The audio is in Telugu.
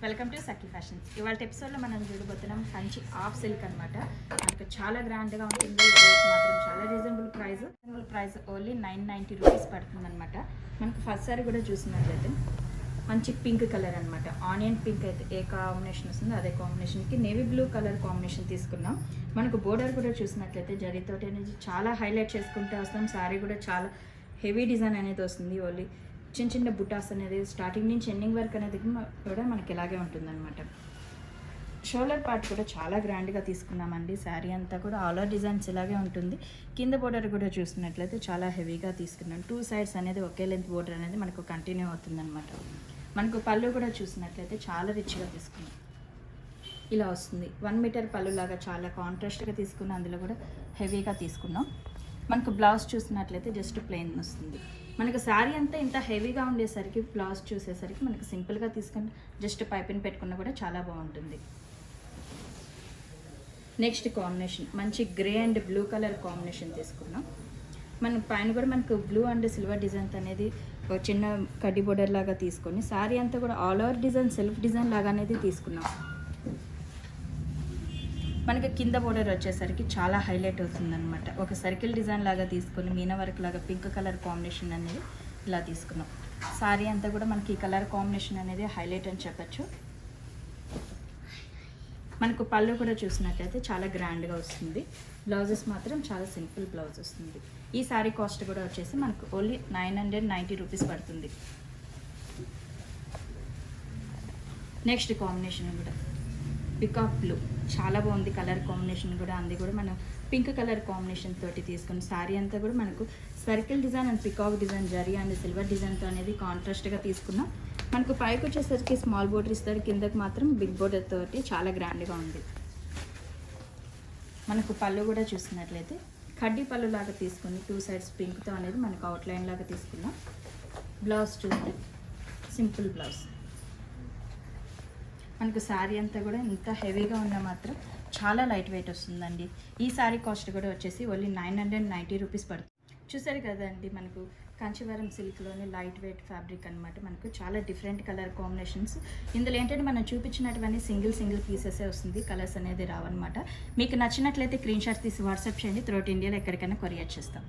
Welcome to Sakhi fashions. ఇవాళ ఎపిసోడ్లో మనం చూడబోతున్నాం కంచి ఆఫ్ సిల్క్ అనమాట. మనకు చాలా గ్రాండ్గా ఉంటుంది. రేట్ మాత్రం చాలా రీజనబుల్ ప్రైస్ ఓన్లీ 990 రూపీస్ పడుతుంది అనమాట. మనకు ఫస్ట్ సారీ కూడా చూసినట్లయితే మంచి పింక్ కలర్ అనమాట. ఆనియన్ పింక్ అయితే ఏ కాంబినేషన్ వస్తుందో అదే కాంబినేషన్కి నేవీ బ్లూ కలర్ కాంబినేషన్ తీసుకున్నాం. మనకు బోర్డర్ కూడా చూసినట్లయితే జరీతోటి అనేది చాలా హైలైట్ చేసుకుంటూ వస్తాం. సారీ కూడా చాలా హెవీ డిజైన్ అనేది వస్తుంది. ఓన్లీ చిన్న చిన్న బుటాస్ అనేది స్టార్టింగ్ నుంచి ఎండింగ్ వరకు అనేది కూడా మనకి ఇలాగే ఉంటుందన్నమాట. షోల్డర్ పార్ట్ కూడా చాలా గ్రాండ్గా తీసుకున్నామండి. శారీ అంతా కూడా ఆల్ ఓవర్ డిజైన్స్ ఇలాగే ఉంటుంది. కింద బోర్డర్ కూడా చూసినట్లయితే చాలా హెవీగా తీసుకున్నాం. 2 సైడ్స్ అనేది ఒకే లెంత్ బోర్డర్ అనేది మనకు కంటిన్యూ అవుతుందన్నమాట. మనకు పళ్ళు కూడా చూసినట్లయితే చాలా రిచ్గా తీసుకున్నాం. ఇలా వస్తుంది 1 మీటర్ పళ్ళు లాగా చాలా కాంట్రాస్ట్గా తీసుకున్నాం. అందులో కూడా హెవీగా తీసుకున్నాం. మనకు బ్లౌజ్ చూసినట్లయితే జస్ట్ ప్లెయిన్ వస్తుంది. మనకు శారీ అంతా ఇంత హెవీగా ఉండేసరికి బ్లౌజ్ చూసేసరికి మనకు సింపుల్గా తీసుకొని జస్ట్ పైపింగ్ పెట్టుకున్నా కూడా చాలా బాగుంటుంది. నెక్స్ట్ కాంబినేషన్ మంచి grey and blue colour combination తీసుకున్నాం. మన పైన కూడా మనకు బ్లూ అండ్ సిల్వర్ డిజైన్ అనేది ఒక చిన్న కడ్డీ బోర్డర్ లాగా తీసుకొని శారీ అంతా కూడా all over design self design లాగా అనేది తీసుకున్నాం. మనకి కింద బోర్డర్ వచ్చేసరికి చాలా హైలైట్ అవుతుందన్నమాట. ఒక సర్కిల్ డిజైన్ లాగా తీసుకొని మీనా వర్క్ లాగా పింక్ కలర్ కాంబినేషన్ అనేది ఇలా తీసుకున్నాం. సారీ అంతా కూడా మనకి ఈ కలర్ కాంబినేషన్ అనేది హైలైట్ అని చెప్పచ్చు. మనకు పళ్ళు కూడా చూసినట్లయితే చాలా గ్రాండ్గా వస్తుంది. బ్లౌజెస్ మాత్రం చాలా సింపుల్ బ్లౌజ్ వస్తుంది. ఈ సారీ కాస్ట్ కూడా వచ్చేసి మనకు ఓన్లీ 990 రూపీస్ పడుతుంది. నెక్స్ట్ కాంబినేషన్ కూడా పికాక్ బ్లూ చాలా బాగుంది. కలర్ కాంబినేషన్ కూడా అంది కూడా మనం పింక్ కలర్ కాంబినేషన్ తోటి తీసుకుని శారీ అంతా కూడా మనకు circle design and peacock design zari and silver డిజైన్తో అనేది కాంట్రాస్ట్గా తీసుకున్నాం. మనకు పైకి వచ్చేసరికి స్మాల్ బోర్డర్ ఇస్తారు, కిందకి మాత్రం బిగ్ బోర్డర్ తోటి చాలా గ్రాండ్గా ఉంది. మనకు పళ్ళు కూడా చూసినట్లయితే కడ్డీ పళ్ళు లాగా తీసుకుని 2 సైడ్స్ పింక్తో అనేది మనకు అవుట్లైన్ లాగా తీసుకున్నాం. బ్లౌజ్ చూస్తే సింపుల్ బ్లౌజ్. మనకు శారీ అంతా కూడా ఇంత హెవీగా ఉన్నా మాత్రం చాలా లైట్ వెయిట్ వస్తుందండి. ఈ శారీ కాస్ట్ కూడా వచ్చేసి ఓన్లీ 990 రూపీస్ పడుతుంది. చూసారు కదండి, మనకు కాంచీవరం సిల్క్లోని లైట్ వెయిట్ ఫ్యాబ్రిక్ అనమాట. మనకు చాలా డిఫరెంట్ కలర్ కాంబినేషన్స్. ఇందులో ఏంటంటే మనం చూపించినటువంటి సింగిల్ పీసెసే వస్తుంది. కలర్స్ అనేది రావన్నమాట. మీకు నచ్చినట్లయితే స్క్రీన్ షాట్ తీసి వాట్సాప్ చేయండి. త్రూఅవుట్ ఇండియాలో ఎక్కడికైనా కొరియర్ చేస్తాం.